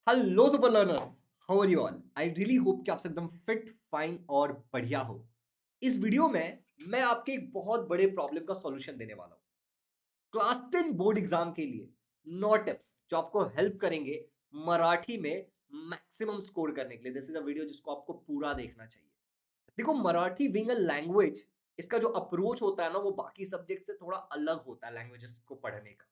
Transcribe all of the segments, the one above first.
Hello super learners, how are you all? I really hope कि आप सब एकदम फिट फाइन और बढ़िया हो। इस वीडियो में मैं आपके एक बहुत बड़े प्रॉब्लम का सॉल्यूशन देने वाला हूँ। क्लास 10 बोर्ड एग्जाम के लिए 9 टिप्स जो आपको हेल्प करेंगे मराठी में मैक्सिमम स्कोर करने के लिए। दिस इज अ वीडियो जिसको आपको पूरा देखना चाहिए। देखो, मराठी बीइंग अ लैंग्वेज, इसका जो अप्रोच होता है ना, वो बाकी सब्जेक्ट से थोड़ा अलग होता है लैंग्वेजेस को पढ़ने का।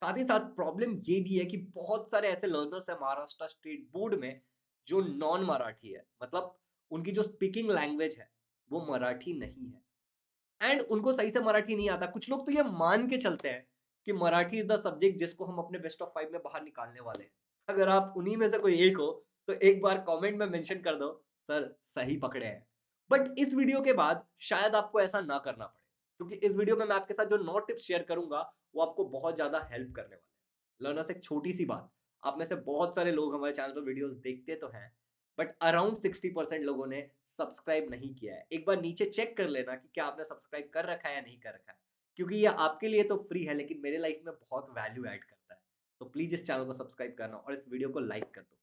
साथ ही साथ प्रॉब्लम ये भी है कि बहुत सारे ऐसे लर्नर्स हैं महाराष्ट्र स्टेट बोर्ड में जो नॉन मराठी है, मतलब उनकी जो स्पीकिंग लैंग्वेज है वो मराठी नहीं है एंड उनको सही से मराठी नहीं आता। कुछ लोग तो ये मान के चलते हैं कि मराठी इज द सब्जेक्ट जिसको हम अपने बेस्ट ऑफ 5 में बाहर निकालने वाले हैं। अगर आप उन्हीं में से कोई एक हो तो एक बार कमेंट में मेंशन कर दो, सर सही पकड़े हैं। बट इस वीडियो के बाद शायद आपको ऐसा ना करना पड़े, क्योंकि इस वीडियो में मैं आपके साथ जो 9 टिप्स शेयर करूंगा वो आपको बहुत ज्यादा हेल्प करने वाले हैं। लर्नर्स, एक छोटी सी बात, आप में से बहुत सारे लोग हमारे चैनल पर वीडियोस देखते तो हैं, बट अराउंड 60% लोगों ने सब्सक्राइब नहीं किया है। एक बार नीचे चेक कर लेना कि क्या आपने सब्सक्राइब कर रखा है या नहीं कर रखा है, क्योंकि ये आपके लिए तो फ्री है लेकिन मेरे लाइफ में बहुत वैल्यू ऐड करता है। तो प्लीज इस चैनल को सब्सक्राइब करना और इस वीडियो को लाइक कर दो।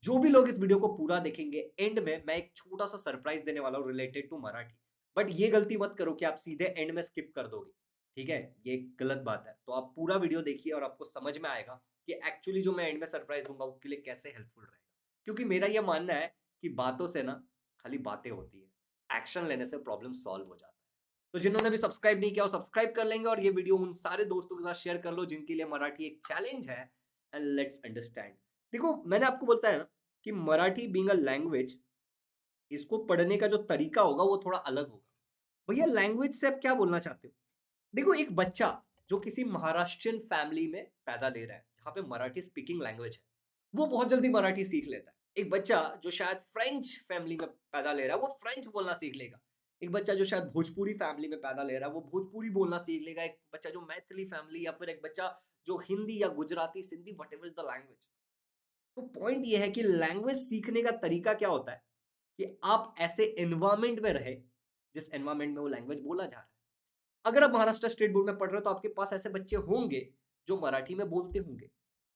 जो भी लोग इस वीडियो को पूरा देखेंगे, एंड में मैं एक छोटा सा सरप्राइज देने वाला हूँ रिलेटेड टू मराठी। बट ये गलती मत करो कि आप सीधे एंड में स्किप कर दोगे, ठीक है? ये एक गलत बात है। तो आप पूरा वीडियो देखिए और आपको समझ में आएगा कि एक्चुअली जो मैं एंड में सरप्राइज दूंगा उसके लिए कैसे हेल्पफुल रहेगा। क्योंकि मेरा ये मानना है कि बातों से ना खाली बातें होती है, एक्शन लेने से प्रॉब्लम सॉल्व हो जाता है। तो जिन्होंने भी सब्सक्राइब नहीं किया वो सब्सक्राइब कर लेंगे और ये वीडियो उन सारे दोस्तों के साथ शेयर कर लो जिनके लिए मराठी एक चैलेंज है। And let's understand. देखो, मैंने आपको बोलता है ना कि मराठी बीइंग अ लैंग्वेज, इसको पढ़ने का जो तरीका होगा वो थोड़ा अलग होगा। भैया, लैंग्वेज से आप क्या बोलना चाहते हो? देखो, एक बच्चा जो किसी महाराष्ट्रियन फैमिली में पैदा ले रहा है जहाँ पे मराठी स्पीकिंग लैंग्वेज है, वो बहुत जल्दी मराठी सीख लेता है। एक बच्चा जो शायद फ्रेंच फैमिली में पैदा ले रहा है वो फ्रेंच बोलना सीख लेगा। एक बच्चा जो शायद भोजपुरी फैमिली में पैदा ले रहा है वो भोजपुरी बोलना सीख लेगा। एक बच्चा जो मैथिली फैमिली, या फिर एक बच्चा जो हिंदी या Gujarati Sindhi what ever is the language. तो पॉइंट ये है कि लैंग्वेज सीखने का तरीका क्या होता है कि आप ऐसे एनवायरमेंट में रहे जिस एनवायरमेंट में वो लैंग्वेज बोला जा रहा है। अगर आप महाराष्ट्र स्टेट बोर्ड में पढ़ रहे हो तो आपके पास ऐसे बच्चे होंगे जो मराठी में बोलते होंगे।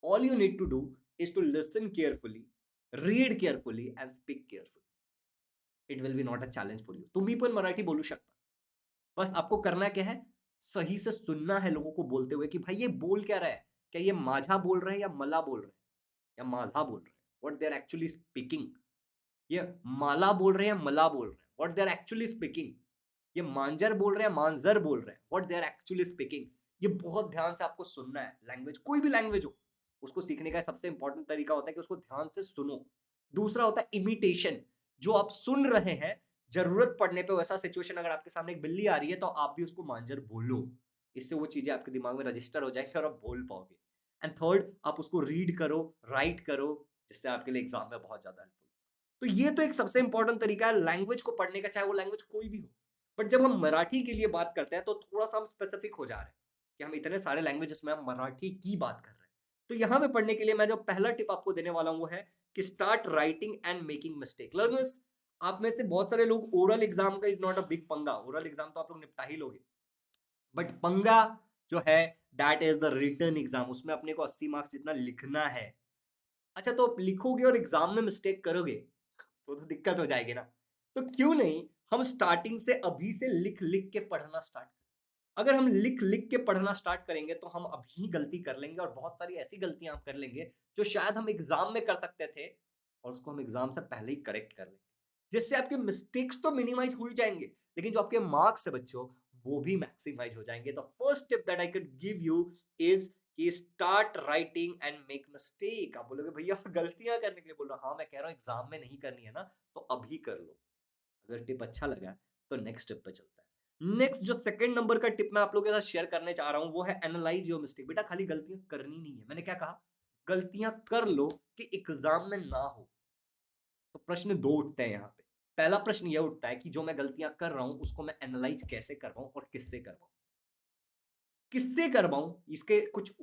All you need to do is to listen carefully, read carefully and speak carefully. It will be not a challenge for you. तुम्ही पण मराठी बोलू शकता। बस आपको करना क्या है, सही से सुनना है लोगों को बोलते हुए कि भाई ये बोल क्या रहा है। क्या ये माझा बोल रहे हैं या मला बोल रहे हैं या माझा बोल रहे हैं, what they are actually speaking. ये माला बोल रहे हैं, मला बोल रहे हैं, what they are actually speaking. ये मांजर बोल रहे हैं, मांजर बोल रहे हैं, what they are actually speaking. ये बहुत ध्यान से आपको सुनना है। लैंग्वेज, कोई भी लैंग्वेज हो, उसको सीखने का सबसे इंपॉर्टेंट तरीका होता है कि उसको ध्यान से सुनो। दूसरा होता है इमिटेशन। जो आप सुन रहे हैं, जरूरत पड़ने पे वैसा सिचुएशन अगर आपके सामने एक बिल्ली आ रही है तो आप भी उसको मांजर बोलो। इससे वो चीजें आपके दिमाग में रजिस्टर हो जाएगी और आप बोल पाओगे। एंड थर्ड, आप उसको रीड करो, राइट करो, जिससे आपके लिए एग्जाम में बहुत ज्यादा हेल्पफुल। तो ये तो एक सबसे इंपॉर्टेंट तरीका है लैंग्वेज को पढ़ने का, चाहे वो लैंग्वेज कोई भी हो। बट जब हम मराठी के लिए बात करते हैं तो थोड़ा-सा हम स्पेसिफिक हो जा रहे हैं कि हम इतने सारे लैंग्वेजेस में हम मराठी की बात कर रहे हैं। तो यहाँ पे पढ़ने के लिए मैं जो पहला टिप आपको देने वाला हूँ वो है कि start writing and making mistake. Learners, आप में से बहुत सारे लोग, ओरल एग्जाम का इज नॉट अ बिग पंगा, ओरल एग्जाम तो आप लोग निपटा ही लोगे। बट पंगा जो है, that is the written exam. उसमें अपने को 80 मार्क्स जितना लिखना है। अच्छा, तो आप लिखोगे और एग्जाम में मिस्टेक करोगे तो दिक्कत हो जाएगी ना। तो क्यों नहीं हम स्टार्टिंग से अभी से लिख लिख के पढ़ना स्टार्ट करें। अगर हम लिख लिख के पढ़ना स्टार्ट करेंगे तो हम अभी गलती कर लेंगे और बहुत सारी ऐसी गलतियां हम कर लेंगे जो शायद हम एग्जाम में कर सकते थे और उसको हम एग्जाम से पहले ही करेक्ट कर लेंगे। जिससे आपके मिस्टेक्स तो मिनिमाइज हो ही जाएंगे, लेकिन जो आपके मार्क्स है बच्चों, वो भी मैक्सिमाइज हो जाएंगे। तो first tip that I can give you is कि start writing and make mistake. आप बोलोगे भैया गलतियां करने के लिए बोल रहा हूं। हाँ, मैं कह रहा हूं एग्जाम में नहीं करनी है ना, तो अभी कर लो। अगर टिप अच्छा लगा तो नेक्स्ट टिप पे चलता है। नेक्स्ट जो सेकंड नंबर का टिप मैं आप लोगों के साथ शेयर करने चाह रहा हूं वो है एनालाइज योर मिस्टेक। बेटा, खाली गलतियां करनी नहीं है। मैंने क्या कहा? गलतियां कर लो कि एग्जाम में ना हो। तो प्रश्न दो उठते हैं यहाँ पे। पहला प्रश्न यह उठता है कि जो मैं गलतियां कर रहा हूं उसको मैं एनालाइज कैसे करवाऊं और किससे करवाऊं। किससे करवाऊं, इसके कुछ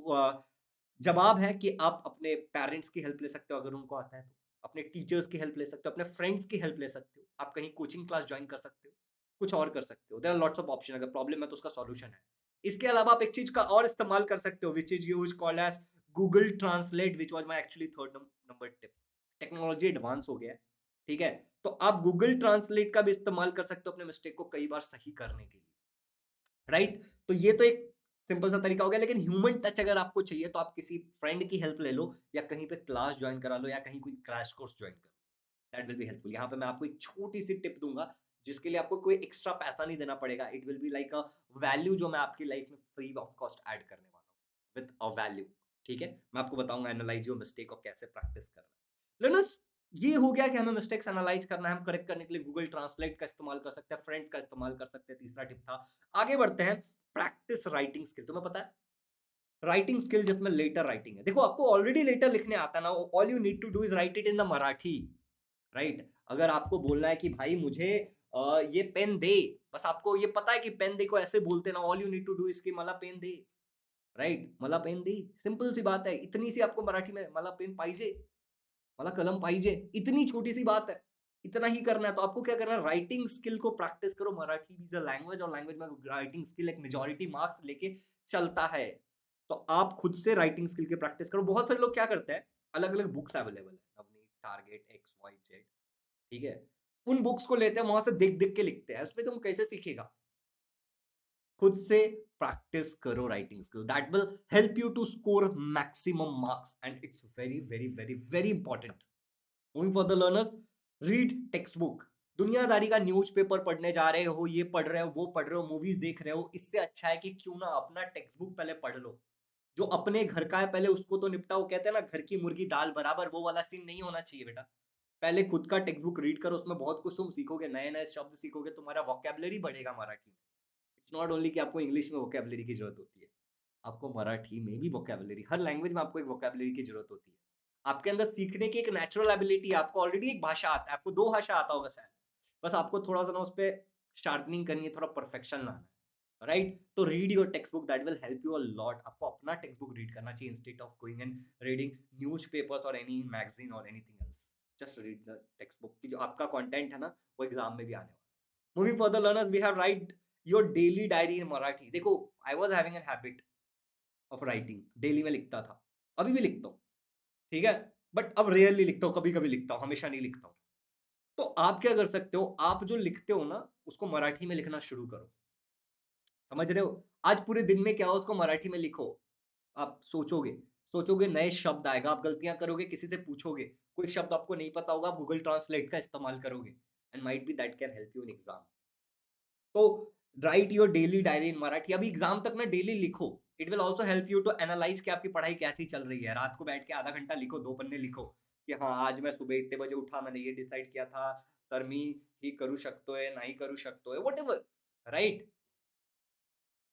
जवाब है कि आप अपने पेरेंट्स की हेल्प ले सकते हो अगर उनको आता है तो। अपने टीचर्स की हेल्प ले सकते हो, अपने फ्रेंड्स की हेल्प ले सकते हो, आप कहीं कोचिंग क्लास ज्वाइन कर सकते हो, कुछ और कर सकते हो। There are lots of option. अगर प्रॉब्लम है तो उसका सॉल्यूशन है। इसके अलावा आप एक चीज का और इस्तेमाल कर सकते हो which is use called as Google translate which was my actually third number tip. Technology advance हो गया है, ठीक है, तो आप गूगल ट्रांसलेट का भी इस्तेमाल कर सकते हो अपने मिस्टेक को कई बार सही करने के लिए, राइट? तो ये तो एक सिंपल सा तरीका हो गया, लेकिन ह्यूमन टच अगर आपको चाहिए तो आप किसी फ्रेंड की हेल्प ले लो या कहीं पे क्लास ज्वाइन करा लो या कहीं कोई क्रैश कोर्स ज्वाइन कर लो। That will be helpful. यहाँ पे मैं आपको एक छोटी सी टिप दूंगा जिसके लिए आपको कोई एक्स्ट्रा पैसा नहीं देना पड़ेगा। It will be like a value जो मैं आपकी लाइफ में फ्री ऑफ कॉस्ट ऐड करने वाला हूँ विद अ वैल्यू। ठीक है, मैं आपको बताऊंगा एनालाइज योर मिस्टेक और कैसे प्रैक्टिस करना है। लर्नर्स, ये हो गया कि हमें मिस्टेक्स एनालाइज करना है, हम करेक्ट करने के लिए गूगल ट्रांसलेट का इस्तेमाल कर सकते हैं, फ्रेंड्स का इस्तेमाल कर सकते हैं, तीसरा टिप था। आगे बढ़ते हैं, प्रैक्टिस राइटिंग स्किल। तुम्हें पता है राइटिंग स्किल जिसमें लेटर राइटिंग है, देखो आपको ऑलरेडी लेटर लिखने आता है ना, all you need to do is write it in the Marathi, right? अगर आपको बोलना है कि भाई मुझे ये पेन दे, बस आपको ये पता है कि पेन दे को ऐसे बोलते ना, all you need to do इसकी मला पेन दे, राइट? मला पेन दे, सिंपल सी बात है, इतनी सी आपको मराठी में मला पेन पाहिजे, मला कलम पाहिजे, इतनी छोटी सी बात है, इतना ही करना है। तो आपको क्या करना है, राइटिंग स्किल को प्रैक्टिस करो। मराठी इज अ लैंग्वेज और लैंग्वेज में राइटिंग स्किल एक मेजॉरिटी मार्क्स लेके चलता है। तो आप खुद से राइटिंग स्किल की प्रैक्टिस करो। बहुत सारे लोग क्या करते हैं, अलग अलग बुक्स अवेलेबल है, Navneet, Target, X Y Z, ठीक है, उन बुक्स को लेते हैं, वहां से देख देख के लिखते हैं, उसमें तुम कैसे सीखेगा? खुद से प्रैक्टिस करो writing skill, that will help you to score maximum marks and it's very very very very important. Moving for the learners, read text book. दुनियादारी का न्यूज़पेपर पढ़ने जा रहे हो, ये पढ़ रहे हो, वो पढ़ रहे हो, मूवीज देख रहे हो, इससे अच्छा है कि क्यों ना अपना टेक्स्ट बुक पहले पढ़ लो। जो अपने घर का है पहले उसको तो निपटाओ। कहते हैं ना, घर की मुर्गी दाल बराबर, वो वाला सीन नहीं होना चाहिए बेटा। पहले खुद का टेक्स्ट बुक रीड करो, उसमें बहुत कुछ तुम सीखोगे, नए नए शब्द सीखोगे, तुम्हारा वोकेबलरी बढ़ेगा मराठी में। इट्स नॉट ओनली कि आपको इंग्लिश में वोकेबलरी की जरूरत होती है, आपको मराठी में भी वोकेबलरी, हर लैंग्वेज में आपको एक वोकेबलरी की जरूरत होती है। आपके अंदर सीखने की एक नेचुरल एबिलिटी है, आपको ऑलरेडी एक भाषा आता है, आपको दो भाषा आता होगा शायद, बस आपको थोड़ा सा ना उस पर शार्पनिंग करनी है, थोड़ा परफेक्शन लाना है, राइट? तो read your text book, that will help you a lot. आपको अपना टेक्स्ट बुक रीड करना चाहिए instead of going and reading news papers और एनी मैगजीन और anything else. Just read the text book की जो आपका कंटेंट है ना, वो एग्जाम में भी आने वाला है। Moving for the learners, we have write your daily diary in Marathi. देखो, I was having an habit of writing, daily में लिखता था, अभी भी लिखता हूँ, ठीक है, बट अब रेयरली लिखता हूँ, कभी कभी लिखता हूँ, हमेशा नहीं लिखता हूँ। तो आप क्या कर सकते हो, आप जो लिखते हो ना उसको मराठी में लिखना शुरू करो। समझ रहे हो? आज पूरे दिन में क्या हो उसको मराठी में लिखो। आप सोचोगे, सोचोगे, नए शब्द आएगा, आप गलतियां करोगे, किसी से पूछोगे, कोई शब्द आपको नहीं पता होगा, आप गूगल ट्रांसलेट का इस्तेमाल करोगे and might be that can help you in exam. तो write your daily diary in Marathi. अभी एग्जाम तक ना डेली लिखो। It will also help you to analyse कि आपकी पढ़ाई कैसी चल रही है। रात को बैठ के आधा घंटा लिखो, 2 पन्ने लिखो कि हाँ, आज मैं सुबह इतने बजे उठा, मैंने ये डिसाइड किया था, तर मी ही करू शकतोय, नाही करू शकतोय, व्हॉटएवर, राइट?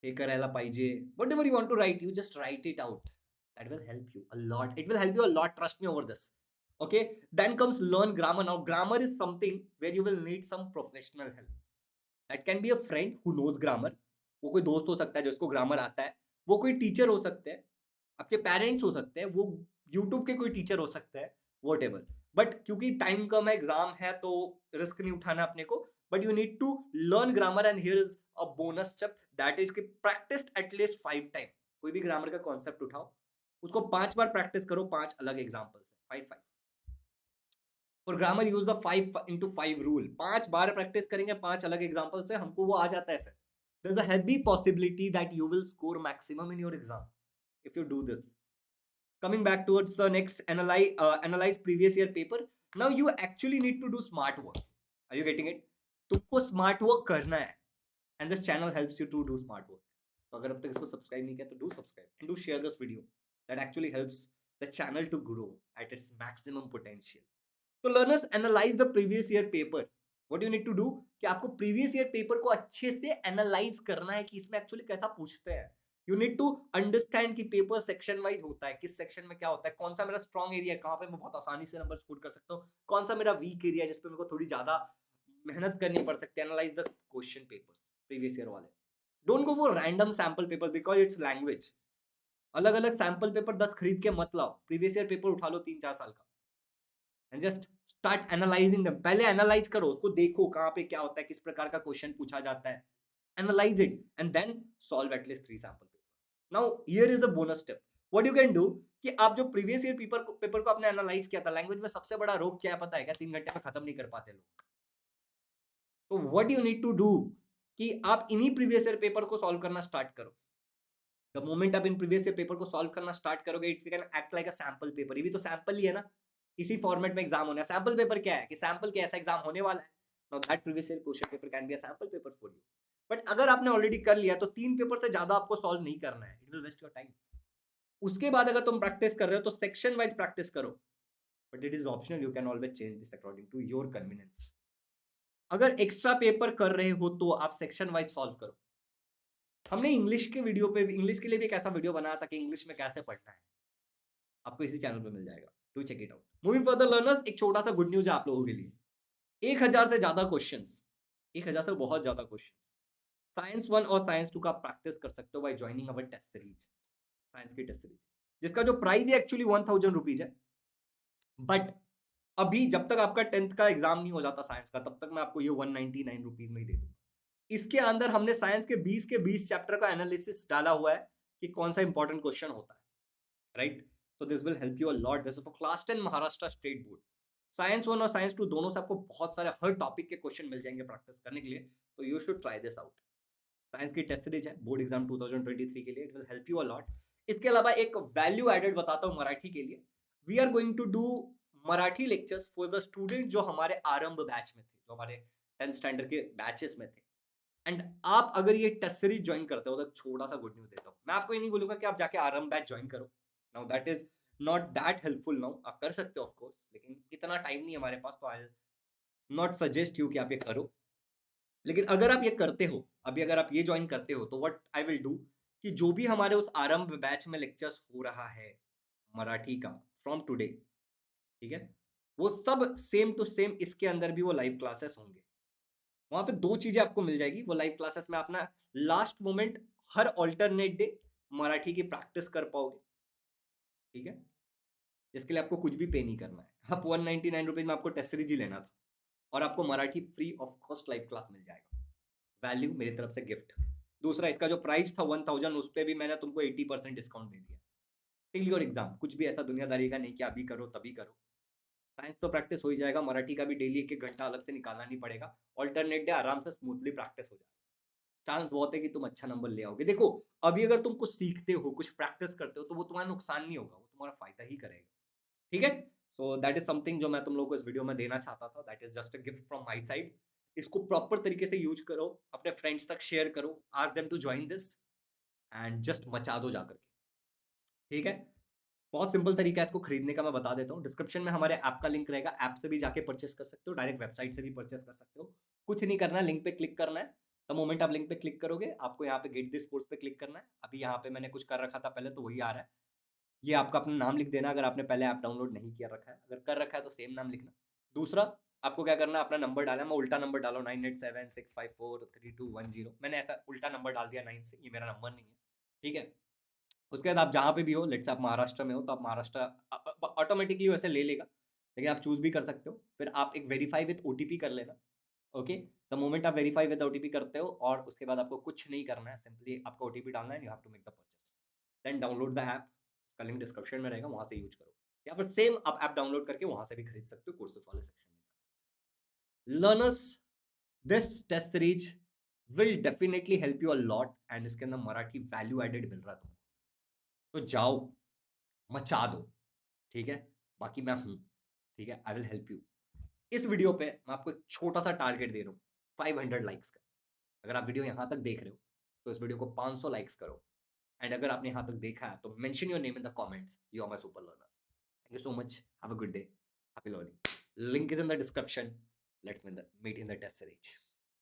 हे करायला पाहिजे, whatever you want to write, you just write it out. That will help you a lot, it will help you a lot, trust me over this. Okay, then comes learn grammar. Now grammar is something where you will need some professional help. That can be a friend who knows grammar, वो कोई दोस्त हो सकता है जिसको grammar आता है, वो कोई टीचर हो सकते हैं, आपके पेरेंट्स हो सकते हैं, वो यूट्यूब के कोई टीचर हो सकते हैं, वॉट एवर। बट क्योंकि टाइम कम है, एग्जाम है, तो रिस्क नहीं उठाना अपने को। But you need to learn grammar and here is a bonus step, that is कि प्रैक्टिस एटलीस्ट 5 टाइम। कोई भी ग्रामर का कॉन्सेप्ट उठाओ, उसको 5 बार प्रैक्टिस करो, 5 अलग एग्जाम्पल से, 5 5। For grammar use the 5 into 5 rule. 5 bar practice करेंगे 5 अलग एग्जांपल से, हमको वो आ जाता है। फिर there's a heavy possibility that you will score maximum in your exam if you do this. Coming back towards the next, analyze previous year paper. Now you actually need to do smart work. Are you getting it? तुमको smart work करना है and this channel helps you to do smart work. तो अगर अब तक इसको subscribe नहीं किया तो do subscribe and do share this video, that actually helps the channel to grow at its maximum potential. तो learners, analyze the previous year paper. What you need to do कि आपको प्रीवियस ईयर पेपर को अच्छे से analyse करना है कि इसमें एक्चुअली कैसा पूछते हैं। यू नीड टू अंडरस्टैंड कि पेपर सेक्शन वाइज होता है, किस सेक्शन में क्या होता है, कौन सा मेरा स्ट्रॉन्ग एरिया है, कहाँ पे मैं बहुत आसानी से नंबर स्कोर कर सकता हूँ, कौन सा मेरा वीक एरिया है जिस पे मेरे को थोड़ी ज्यादा मेहनत करनी पड़ सकती है। Analyze the question papers previous year वाले। Don't go for random sample paper because it's language. अलग अलग सैंपल पेपर 10 खरीद के मत लाओ, प्रीवियस ईयर पेपर उठा लो 3 4 साल का and just start analysing them. पहले एनालाइज करो, उसको देखो कहाँ पे क्या होता है, किस प्रकार का क्वेश्चन पूछा जाता है, analyse it and then solve at least 3 sample paper. Now here is a bonus step. What you can do कि आप जो प्रीवियस ईयर पेपर को आपने एनालाइज किया था, लैंग्वेज में सबसे बड़ा रोग क्या है पता है क्या? 3 घंटे में खत्म नहीं कर पाते लोग। तो what you need to do कि आप इन्हीं प्रीवियस ईयर पेपर को सॉल्व करना स्टार्ट करो। द मोमेंट आप इन प्रीवियस ईयर पेपर को सॉल्व करना स्टार्ट करोगे, it can act like a sample paper. ये भी तो सैंपल ही है ना, इसी फॉर्मेट में एग्जाम होना है। सैंपल पेपर क्या है कि सैंपल के ऐसा एग्जाम होने वाला है। Now that previous year question paper can be a sample paper for you. But अगर आपने ऑलरेडी कर लिया तो 3 पेपर से ज्यादा आपको सॉल्व नहीं करना है, it will waste your time. उसके बाद अगर तुम प्रैक्टिस कर रहे हो तो सेक्शन वाइज प्रैक्टिस करो, but it is optional, you can always change this according to your convenience. अगर एक्स्ट्रा पेपर कर रहे हो तो आप सेक्शन वाइज सॉल्व करो। हमने इंग्लिश के वीडियो पे, इंग्लिश के लिए भी एक ऐसा वीडियो बनाया था कि इंग्लिश में कैसे पढ़ना है, आपको इसी चैनल पे मिल जाएगा, to check it out. Moving for the learners, एक छोटा सा गुड न्यूज है आप लोगों के लिए। 1000 से ज्यादा क्वेश्चंस, 1000 से बहुत ज्यादा क्वेश्चंस साइंस 1 और साइंस 2 का प्रेक्टिस कर सकते हो by joining our test series, science की टेस्ट सीरीज, जिसका जो प्राइस है एक्चुअली 1000 रुपीज है। बट अभी जब तक आपका 10th का एग्जाम नहीं हो जाता साइंस का, तब तक मैं आपको ये 199 रुपीज में ही दे दूंगा। इसके अंदर हमने साइंस के 20 चैप्टर का एनालिसिस डाला हुआ है कि कौन सा इंपॉर्टेंट क्वेश्चन होता है, राइट? तो this will help you a lot. This is for class 10 Maharashtra state board. Science 1 और साइंस 2 दोनों से आपको बहुत सारे हर टॉपिक के क्वेश्चन मिल जाएंगे प्रैक्टिस करने के लिए, तो you should try this out. Science की टेस्ट सीरीज है बोर्ड एग्जाम 2023 के लिए, it will help you a lot. इसके अलावा एक वैल्यू एडेड बताता हूं मराठी के लिए। We are going to do Marathi lectures for the student जो हमारे आरंभ बैच में थे, जो हमारे 10th स्टैंडर्ड के बैचेस में थे। एंड आप अगर ये टेस्ट सीरीज ज्वाइन करते हो तो छोटा सा गुड न्यूज देता हूं, मैं आपको ये नहीं बोलूंगा कि आप जाके आरंभ बैच ज्वाइन करो। Now that is not that helpful. Now आप कर सकते हो ऑफ कोर्स, लेकिन इतना टाइम नहीं है हमारे पास, तो आई नॉट सजेस्ट यू कि आप ये करो। लेकिन अगर आप ये करते हो, अभी अगर आप ये ज्वाइन करते हो, तो व्हाट आई विल डू कि जो भी हमारे उस आरंभ बैच में लेक्चर्स हो रहा है मराठी का फ्रॉम टुडे, ठीक है, वो सब सेम टू सेम इसके अंदर भी वो लाइव क्लासेस होंगे। वहां पे 2 चीजें आपको मिल जाएगी। वो लाइव क्लासेस में अपना लास्ट मोमेंट हर ऑल्टरनेट डे मराठी की प्रैक्टिस कर पाओगे, ठीक है, जिसके लिए आपको कुछ भी पे नहीं करना है। आप 199 रुपीज में आपको टेस्ट सीरीज ही लेना था और आपको Marathi free of cost live class मिल जाएगा। वैल्यू मेरी तरफ से गिफ्ट। दूसरा, इसका जो प्राइस था 1000, उस पर भी मैंने तुमको 80% डिस्काउंट दे दिया टिल योर एग्जाम। कुछ भी ऐसा दुनियादारी का नहीं कि अभी करो तभी करो। साइंस तो प्रैक्टिस हो ही जाएगा, मराठी का भी डेली 1-1 घंटा अलग से निकालना नहीं पड़ेगा। ऑल्टरनेट डे आराम से स्मूथली प्रैक्टिस हो जाएगा। चांस बहुत है कि तुम अच्छा नंबर ले आओगे। देखो, अभी अगर तुम कुछ सीखते हो, कुछ प्रैक्टिस करते हो, तो वो तुम्हारा नुकसान नहीं होगा, वो तुम्हारा फायदा ही करेगा, ठीक है? सो दैट इज समथिंग जो मैं तुम लोगों को इस वीडियो में देना चाहता था। That is just a gift from my side. इसको प्रॉपर तरीके से यूज करो, अपने फ्रेंड्स तक शेयर करो, ask them to join this and just मचा दो जाकर के, ठीक है? बहुत सिंपल तरीका है इसको खरीदने का, मैं बता देता हूँ। डिस्क्रिप्शन में हमारे ऐप का लिंक रहेगा, ऐप से भी जाके परचेस कर सकते हो, डायरेक्ट वेबसाइट से भी परचेस कर सकते हो। कुछ नहीं करना है, लिंक पे क्लिक करना है। द मोमेंट आप लिंक पे क्लिक करोगे, आपको यहाँ पे गेट दिस कोर्स पे क्लिक करना है। अभी यहाँ पे मैंने कुछ कर रखा था पहले, तो वही आ रहा है। ये आपका अपना नाम लिख देना अगर आपने पहले ऐप डाउनलोड नहीं किया रखा है। अगर कर रखा है तो सेम नाम लिखना। दूसरा, आपको क्या करना है, अपना नंबर डालना। मैं उल्टा नंबर डालो 9876543210। मैंने ऐसा उल्टा नंबर डाल दिया 9 से, ये मेरा नंबर नहीं है, ठीक है? उसके बाद आप जहाँ पे भी हो, लेट्स से आप महाराष्ट्र में हो, तो आप महाराष्ट्र ऑटोमेटिकली वैसे ले लेगा, लेकिन आप चूज भी कर सकते हो। फिर आप एक वेरीफाई विद ओटीपी कर लेना, ओके? द मोमेंट आप वेरीफाई विद ओटीपी करते हो और उसके बाद आपको कुछ नहीं करना है, सिंपली आपका ओटीपी डालना है, you have to make the purchase, then download the app. उसका लिंक डिस्क्रिप्शन में रहेगा, वहां से यूज करो, या फिर सेम आप ऐप डाउनलोड करके वहां से भी खरीद सकते हो कोर्सेस वाले सेक्शन में। Learners, this test series will definitely help you a lot and इसके अंदर मराठी वैल्यू एडेड मिल रहा है तुमको, तो जाओ मचा दो, ठीक है? बाकी मैं हूं, ठीक है? I will help you. इस वीडियो पे मैं आपको एक छोटा सा टारगेट दे रहा हूँ, 500 लाइक्स का। अगर आप वीडियो यहां तक देख रहे हो तो इस वीडियो को 500 लाइक्स करो, एंड अगर आपने यहां तक देखा है तो mention your name in the comments, you are my super learner. Thank you so much, have a good day, happy learning. Link is in the description. Let's meet in the test series.